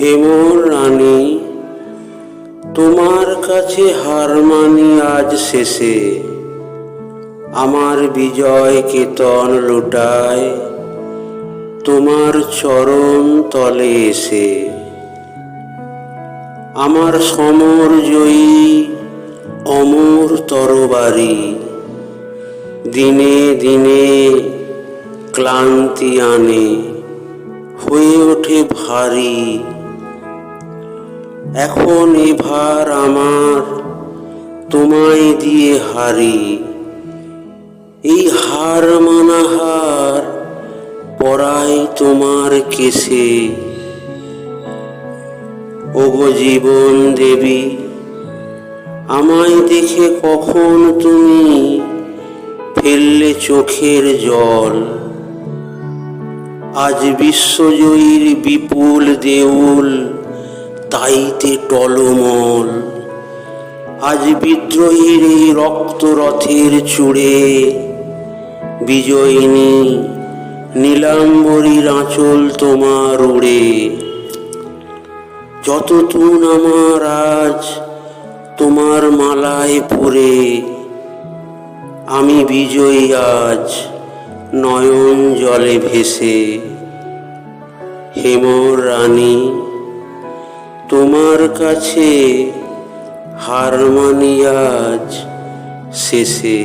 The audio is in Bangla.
হে মোর রানী, তোমার কাছে হার মানি আজ শেষে। আমার বিজয় কেতন লুটায় তোমার চরণ তলে এসে। আমার সমর জয়ী অমর তরবারি দিনে দিনে ক্লান্তি আনে, হয়ে ওঠে ভারী। এখন এভার আমার তোমায় দিয়ে হারি, এই হার মানা হার পরাই তোমার কেশে। ওগো জীবন দেবী, আমায় দেখে কখন তুমি ফেললে চোখের জল। আজ বিশ্বজয়ীর বিপুল দেউল তাইতে টলমল। আজ বিদ্রোহীর এই রক্তরথের চূড়ে বিজয়িনী নীলাম্বরীর আঁচল তোমার উড়ে। যত তুন আমার আজ তোমার মালায় পরে, আমি বিজয়ী আজ নয়ন জলে ভেসে। হে মোর রানী, তোমার কাছে হার মানি আজ শেষে।